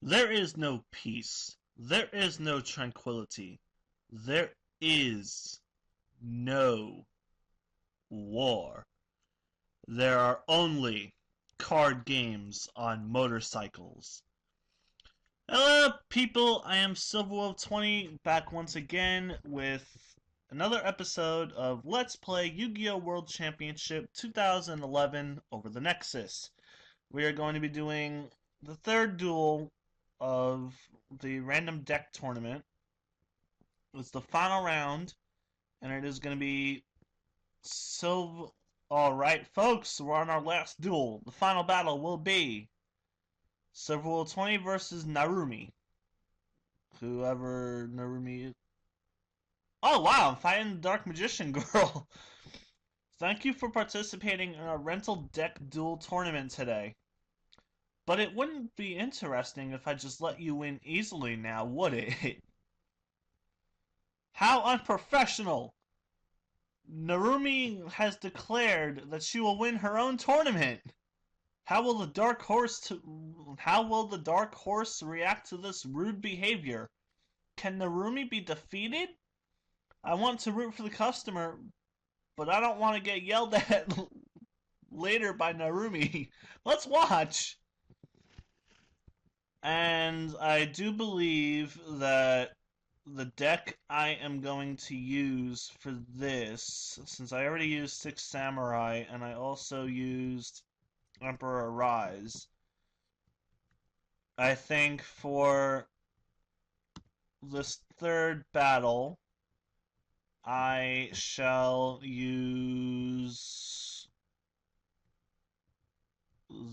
There is no peace. There is no tranquility. There is no war. There are only card games on motorcycles. Hello people, I am yugioh20 back once again with another episode of Let's Play Yu-Gi-Oh! World Championship 2011 Over the Nexus. We are going to be doing the third duel of the random deck tournament. It's the final round, and it is going to be so. Alright, folks, we're on our last duel. The final battle will be yugioh20 versus Narumi. Whoever Narumi is. Oh, wow, I'm fighting the Dark Magician Girl. Thank you for participating in our rental deck duel tournament today. But it wouldn't be interesting if I just let you win easily now, would it? How unprofessional! Narumi has declared that she will win her own tournament. How will the Dark Horse react to this rude behavior? Can Narumi be defeated? I want to root for the customer, but I don't want to get yelled at later by Narumi. Let's watch! And I do believe that the deck I am going to use for this, since I already used 6 Samurai and I also used Emperor Rise, I think for this third battle I shall use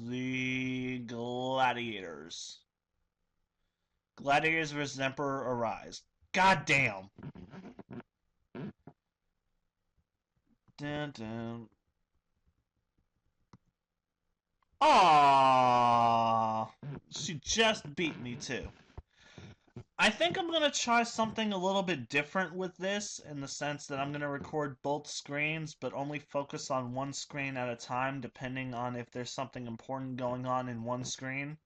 the Gladiators. Gladiators vs. Emperor Arise. God damn. Dun, dun. Aww. She just beat me too. I think I'm going to try something a little bit different with this, in the sense that I'm going to record both screens, but only focus on one screen at a time, depending on if there's something important going on in one screen.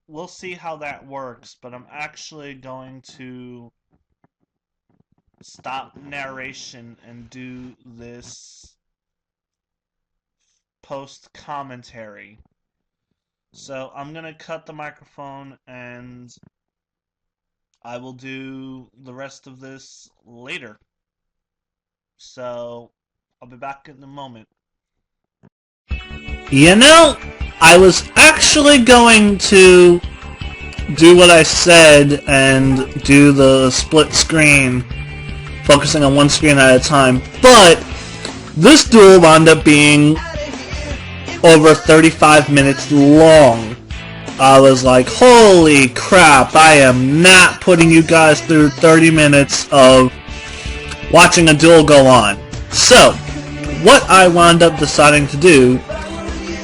We'll see how that works, but I'm actually going to stop narration and do this post-commentary. So I'm going to cut the microphone and I will do the rest of this later. So I'll be back in a moment. You know, I was actually going to do what I said and do the split screen, focusing on one screen at a time, but this duel wound up being over 35 minutes long. I was like, holy crap, I am not putting you guys through 30 minutes of watching a duel go on. So, what I wound up deciding to do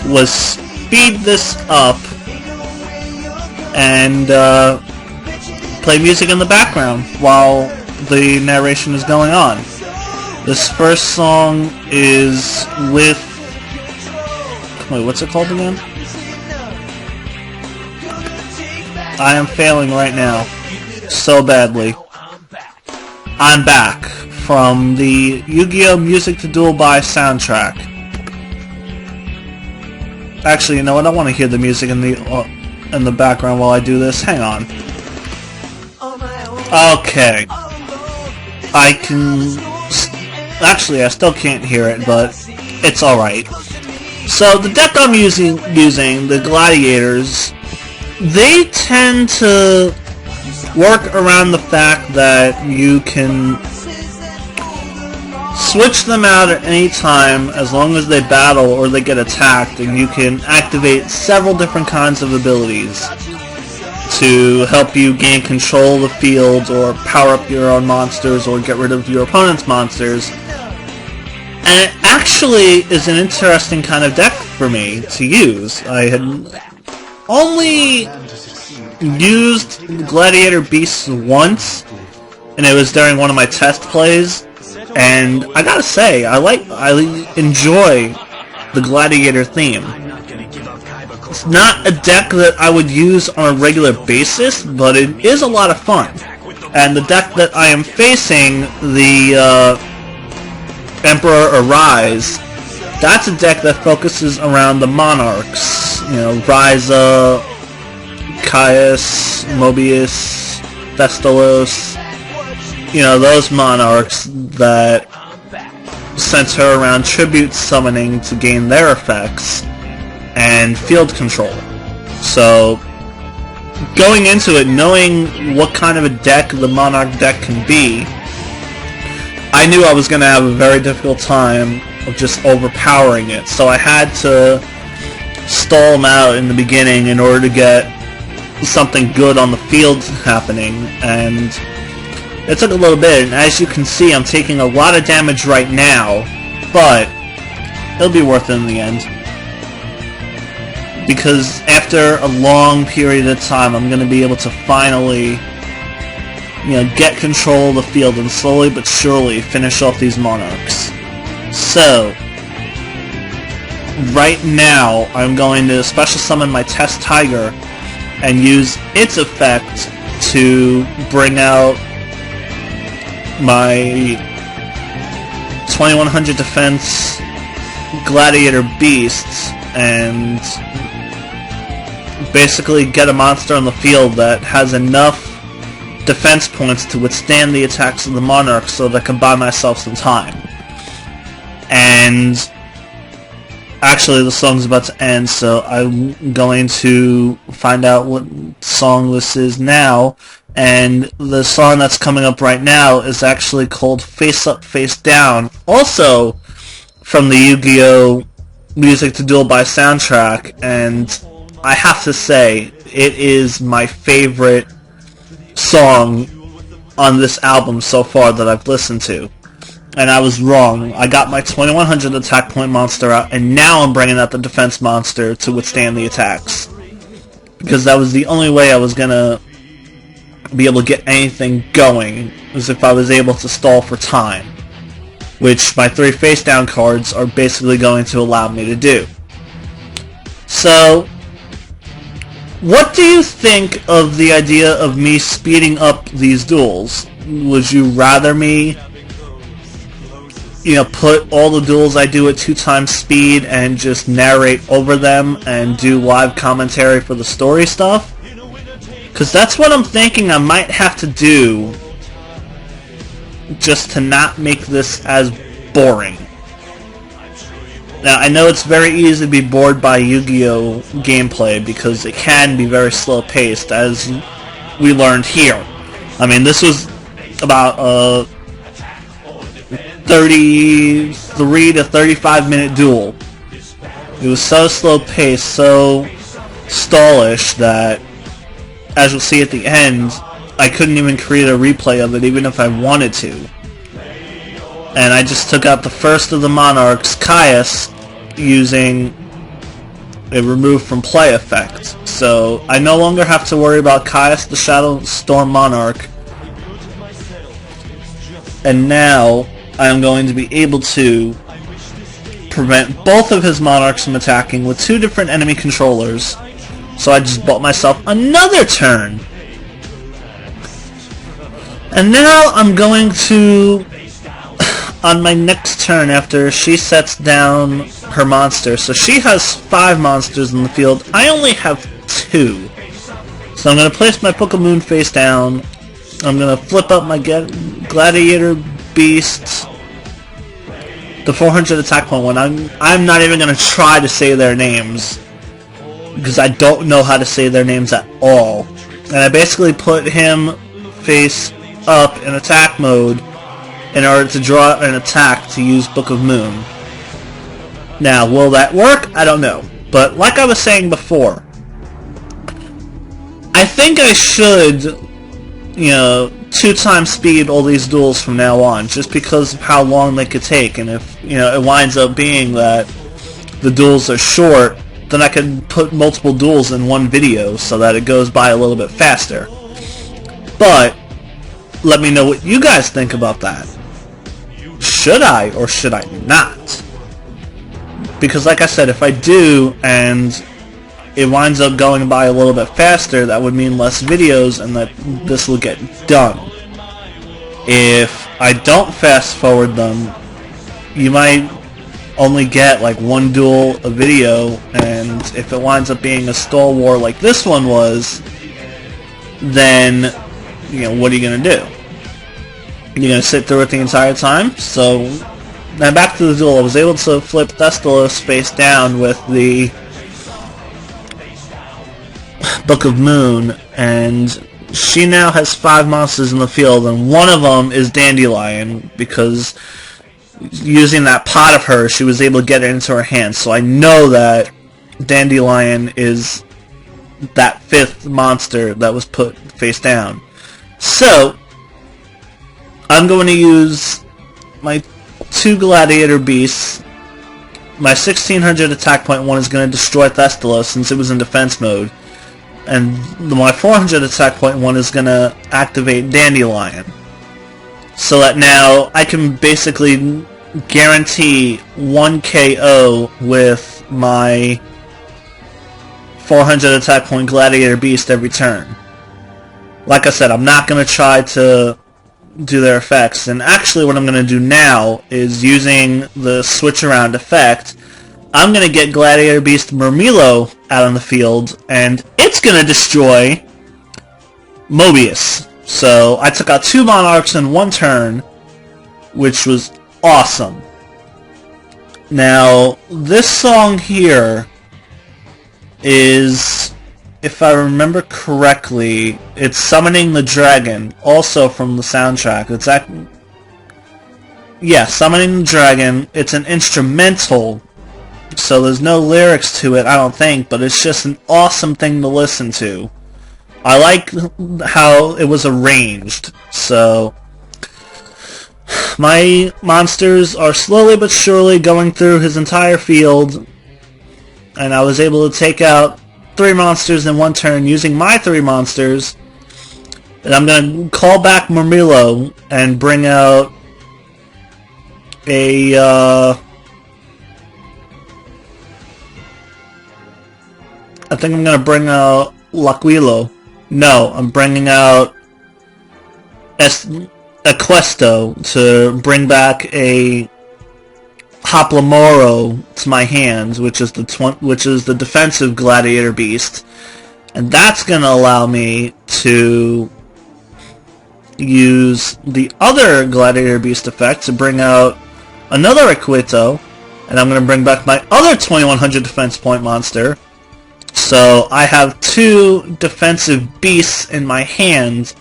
was speed this up and play music in the background while the narration is going on. This first song is with... Wait, what's it called again? I am failing right now so badly. I'm back from the Yu-Gi-Oh! Music to Duel By soundtrack. Actually, you know what? I want to hear the music in the background while I do this. Hang on. Okay. I can... Actually, I still can't hear it, but it's alright. So, the deck I'm using, the Gladiators, they tend to work around the fact that you can switch them out at any time as long as they battle or they get attacked, and you can activate several different kinds of abilities. to help you gain control of the field or power up your own monsters or get rid of your opponent's monsters. And it actually is an interesting kind of deck for me to use. I had only used Gladiator Beasts once, and it was during one of my test plays, and I gotta say, I enjoy the Gladiator theme. It's not a deck that I would use on a regular basis, but it is a lot of fun. And the deck that I am facing, the Emperor Arise, that's a deck that focuses around the monarchs. You know, Ryza, Caius, Mobius, Thestalos. You know, those monarchs that center around tribute summoning to gain their effects and field control. So, going into it, knowing what kind of a deck the Monarch deck can be, I knew I was going to have a very difficult time of just overpowering it. So I had to stall them out in the beginning in order to get something good on the field happening, and it took a little bit, and as you can see, I'm taking a lot of damage right now, but it'll be worth it in the end. Because after a long period of time, I'm going to be able to finally, get control of the field and slowly but surely finish off these monarchs. So, right now, I'm going to special summon my Test Tiger and use its effect to bring out my 2100 defense Gladiator Beasts and basically get a monster on the field that has enough defense points to withstand the attacks of the Monarch so that I can buy myself some time. And actually the song's about to end, so I'm going to find out what song this is now, and the song that's coming up right now is actually called Face Up, Face Down, also from the Yu-Gi-Oh! Music to Duel by soundtrack, and I have to say, it is my favorite song on this album so far that I've listened to. And I was wrong. I got my 2100 attack point monster out, and now I'm bringing out the defense monster to withstand the attacks. Because that was the only way I was going to be able to get anything going, was if I was able to stall for time. Which my 3 face down cards are basically going to allow me to do. So, what do you think of the idea of me speeding up these duels? Would you rather me, put all the duels I do at 2 times speed and just narrate over them and do live commentary for the story stuff? Because that's what I'm thinking I might have to do just to not make this as boring. Now, I know it's very easy to be bored by Yu-Gi-Oh! Gameplay because it can be very slow-paced, as we learned here. I mean, this was about a 33 to 35 minute duel. It was so slow-paced, so stallish that, as you'll see at the end, I couldn't even create a replay of it even if I wanted to. And I just took out the first of the monarchs, Caius, using a remove from play effect. So I no longer have to worry about Caius the Shadow Storm Monarch. And now I'm going to be able to prevent both of his monarchs from attacking with 2 different enemy controllers. So I just bought myself another turn. And now I'm going to, on my next turn after she sets down her monster, so she has 5 monsters in the field, I only have 2. So I'm going to place my Book of Moon face down, I'm going to flip up my Gladiator Beast, the 400 attack point one. I'm not even going to try to say their names, because I don't know how to say their names at all. And I basically put him face up in attack mode in order to draw an attack to use Book of Moon. Now, will that work? I don't know. But like I was saying before, I think I should, you know, 2x speed all these duels from now on, just because of how long they could take. And if, you know, it winds up being that the duels are short, then I can put multiple duels in one video so that it goes by a little bit faster. But let me know what you guys think about that. Should I or should I not? Because like I said, if I do and it winds up going by a little bit faster, that would mean less videos and that this will get done. If I don't fast forward them, you might only get like one duel a video, and if it winds up being a stall war like this one was, then, you know, what are you going to do? You're going to sit through it the entire time? So, now back to the duel. I was able to flip Thestalos face down with the Book of Moon, and she now has 5 monsters in the field, and one of them is Dandelion, because using that pot of hers, she was able to get it into her hands. So I know that Dandelion is that 5th monster that was put face down. So I'm going to use my 2 Gladiator Beasts. My 1600 attack point one is going to destroy Thestalos since it was in defense mode. And my 400 attack point one is going to activate Dandelion. So that now I can basically guarantee 1 KO with my 400 attack point Gladiator Beast every turn. Like I said, I'm not going to try to do their effects. And actually what I'm going to do now is, using the switch around effect, I'm going to get Gladiator Beast Murmillo out on the field, and it's going to destroy Mobius. So I took out 2 Monarchs in 1 turn, which was awesome. Now, this song here is, if I remember correctly, it's Summoning the Dragon, also from the soundtrack. It's Summoning the Dragon. It's an instrumental, so there's no lyrics to it, I don't think, but it's just an awesome thing to listen to. I like how it was arranged. So my monsters are slowly but surely going through his entire field, and I was able to take out 3 monsters in 1 turn using my 3 monsters. And I'm going to call back Murmillo and bring out a I think I'm going to bring out L'Aquilo. No, I'm bringing out Equesto to bring back a Hoplamoro to my hands, which is the defensive Gladiator Beast, and that's going to allow me to use the other Gladiator Beast effect to bring out another Equito, and I'm going to bring back my other 2100 defense point monster. So I have 2 defensive beasts in my hand,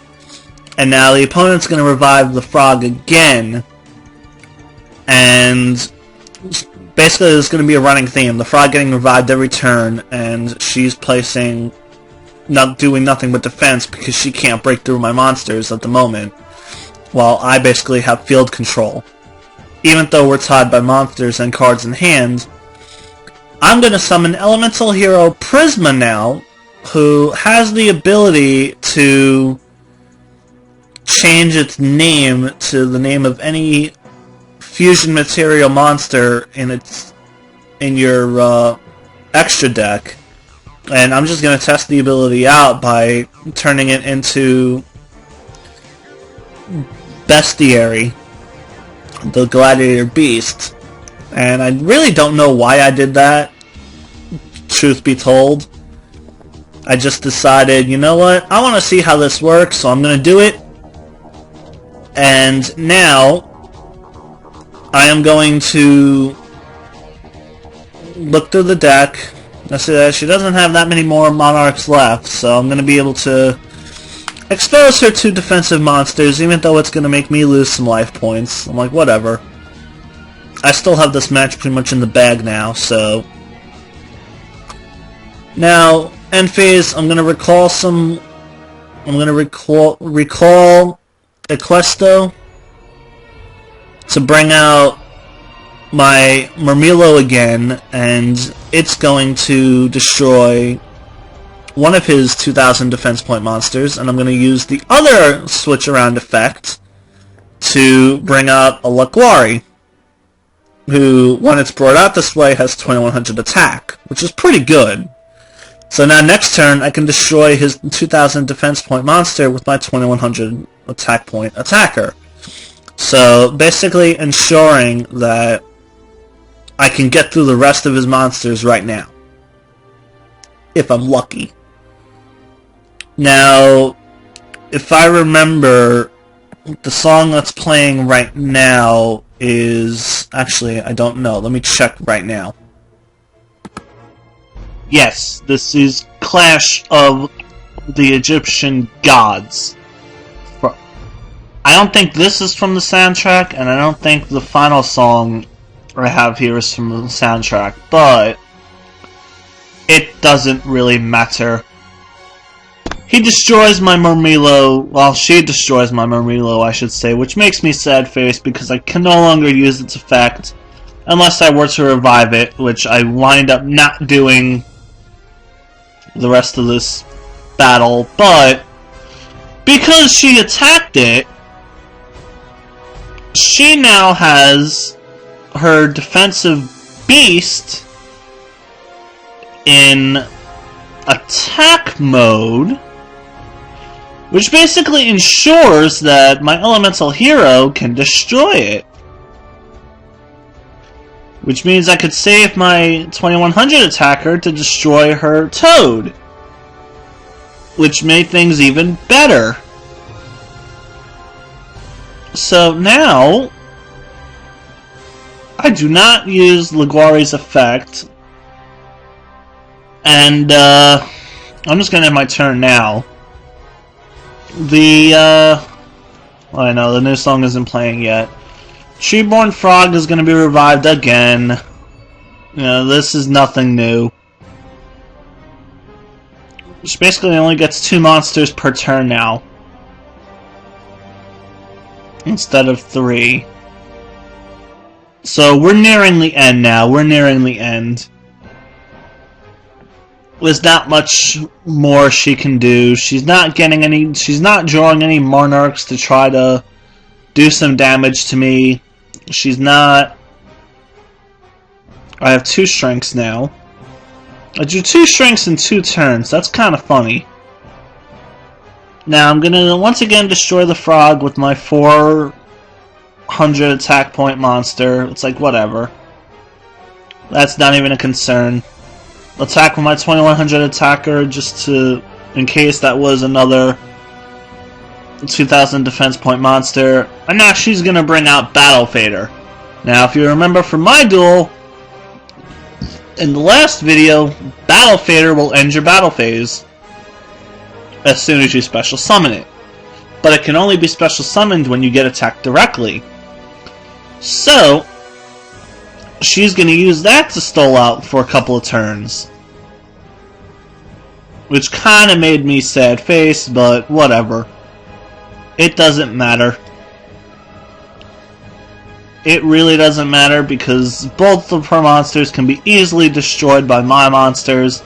and now the opponent's going to revive the frog again, and basically there's going to be a running theme. The frog getting revived every turn, and she's doing nothing but defense because she can't break through my monsters at the moment, while I basically have field control. Even though we're tied by monsters and cards in hand, I'm going to summon Elemental Hero Prisma now, who has the ability to change its name to the name of any fusion material monster in your extra deck. And I'm just going to test the ability out by turning it into Bestiary, the Gladiator Beast. And I really don't know why I did that, truth be told. I just decided, you know what, I want to see how this works, so I'm going to do it. And now I am going to look through the deck. I see that she doesn't have that many more Monarchs left, so I'm going to be able to expose her to defensive monsters, even though it's going to make me lose some life points. I'm like, whatever. I still have this match pretty much in the bag now, so... Now, end phase, I'm gonna recall Equesto to bring out my Murmillo again, and it's going to destroy one of his 2000 defense point monsters, and I'm going to use the other switch around effect to bring out a Laguari, who, when it's brought out this way, has 2100 attack, which is pretty good. So now next turn, I can destroy his 2000 defense point monster with my 2100 attack point attacker. So basically ensuring that I can get through the rest of his monsters right now, if I'm lucky. Now, if I remember, the song that's playing right now is... Actually, I don't know. Let me check right now. Yes, this is Clash of the Egyptian Gods. I don't think this is from the soundtrack, and I don't think the final song I have here is from the soundtrack, but it doesn't really matter. He destroys my Murmillo, well, she destroys my Murmillo, I should say, which makes me sad face because I can no longer use its effect unless I were to revive it, which I wind up not doing the rest of this battle, but because she attacked it, she now has her defensive beast in attack mode, which basically ensures that my elemental hero can destroy it. Which means I could save my 2100 attacker to destroy her toad, which made things even better. So now, I do not use Laguari's effect, and I'm just gonna end my turn now. I know the new song isn't playing yet. Treeborn Frog is gonna be revived again. You know, this is nothing new. Which basically only gets 2 monsters per turn now, instead of 3. So we're nearing the end now. We're nearing the end. There's not much more she can do. She's not drawing any monarchs to try to do some damage to me. She's not... I have 2 strengths now. I drew 2 strengths in 2 turns. That's kind of funny. Now I'm gonna once again destroy the frog with my 400 attack point monster. It's like, whatever. That's not even a concern. Attack with my 2100 attacker just to... in case that was another 2000 defense point monster. And now she's gonna bring out Battle Fader. Now if you remember from my duel, in the last video, Battle Fader will end your battle phase as soon as you special summon it. But it can only be special summoned when you get attacked directly. So, she's going to use that to stall out for a couple of turns. Which kind of made me sad face, but whatever. It doesn't matter. It really doesn't matter because both of her monsters can be easily destroyed by my monsters.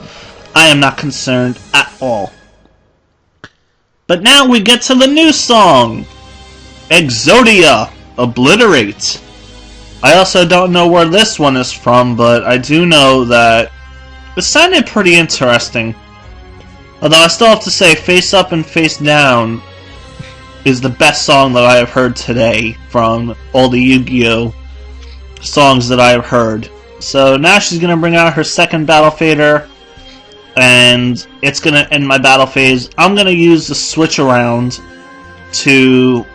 I am not concerned at all. But now we get to the new song! Exodia! Obliterate! I also don't know where this one is from, but I do know that it sounded pretty interesting. Although I still have to say, Face Up and Face Down is the best song that I have heard today from all the Yu-Gi-Oh! Songs that I have heard. So now she's going to bring out her second Battle Fader, and it's going to end my battle phase. I'm going to use the switch around to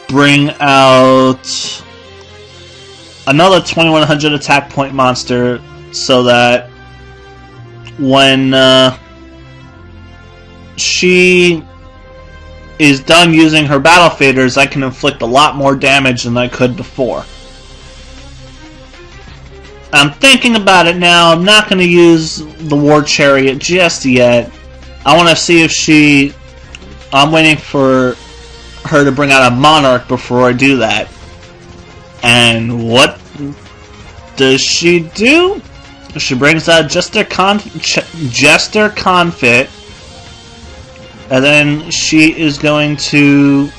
bring out another 2100 attack point monster so that when she is done using her battle faders, I can inflict a lot more damage than I could before. I'm thinking about it now. I'm not going to use the War Chariot just yet. I want to see if she... I'm waiting for her to bring out a Monarch before I do that. And what does she do? She brings out Jester Confit. And then she is going to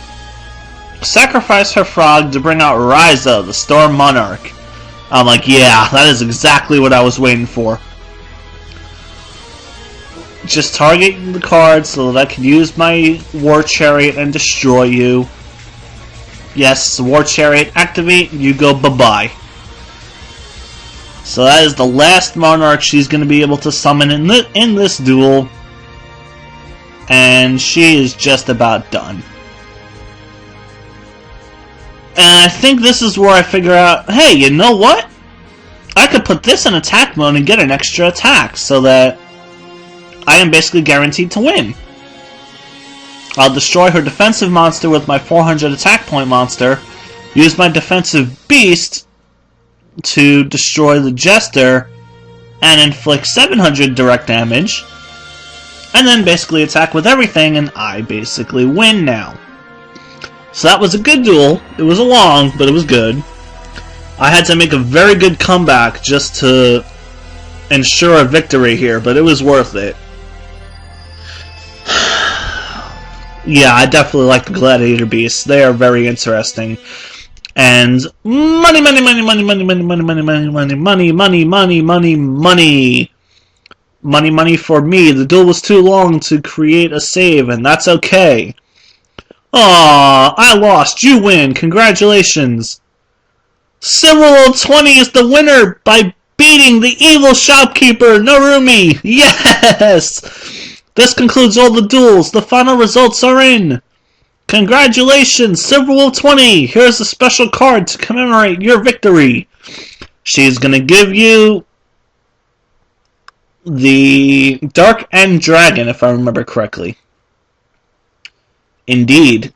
sacrifice her frog to bring out Ryza, the Storm Monarch. I'm like, yeah, that is exactly what I was waiting for. Just target the card so that I can use my War Chariot and destroy you. Yes, War Chariot, activate, you go bye-bye. So that is the last Monarch she's going to be able to summon in this duel. And she is just about done. And I think this is where I figure out, hey, you know what? I could put this in attack mode and get an extra attack so that I am basically guaranteed to win. I'll destroy her defensive monster with my 400 attack point monster, use my defensive beast to destroy the Jester, and inflict 700 direct damage, and then basically attack with everything, and I basically win now. So that was a good duel. It was long, but it was good. I had to make a very good comeback just to ensure a victory here, but it was worth it. Yeah, I definitely like the Gladiator Beasts. They are very interesting. And money, money, money, money, money, money, money, money, money, money, money, money, money, money, money. Money, money for me. The duel was too long to create a save, and that's okay. Aw, I lost. You win. Congratulations. Silverworld20 is the winner by beating the evil shopkeeper, Narumi. Yes! This concludes all the duels. The final results are in. Congratulations, Silverwolf20. Here's a special card to commemorate your victory. She's going to give you the Dark End Dragon, if I remember correctly. Indeed,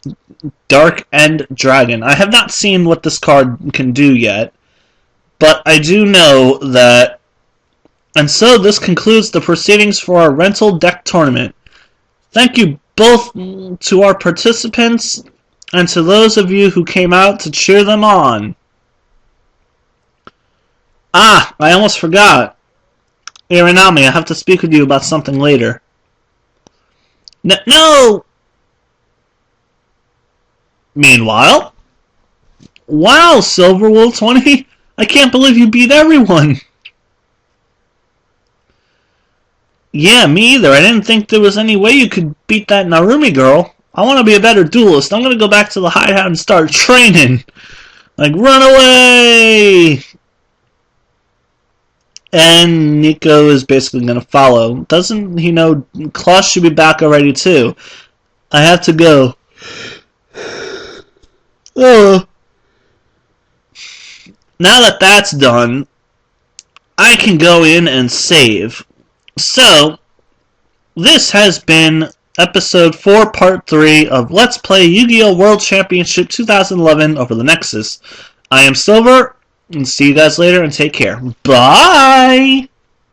Dark End Dragon. I have not seen what this card can do yet, but I do know that. And so this concludes the proceedings for our rental deck tournament. Thank you both to our participants and to those of you who came out to cheer them on. Ah, I almost forgot. Irinami, I have to speak with you about something later. No! Meanwhile, wow, Silverwolf20, I can't believe you beat everyone. Yeah, me either. I didn't think there was any way you could beat that Narumi girl. I want to be a better duelist. I'm going to go back to the hideout and start training. Like, run away! And Nico is basically going to follow. Doesn't he know Klaus should be back already, too? I have to go. Oh. Now that that's done, I can go in and save. So, this has been Episode 4, Part 3 of Let's Play Yu-Gi-Oh! World Championship 2011 over the Nexus. I am Silver, and see you guys later, and take care. Bye!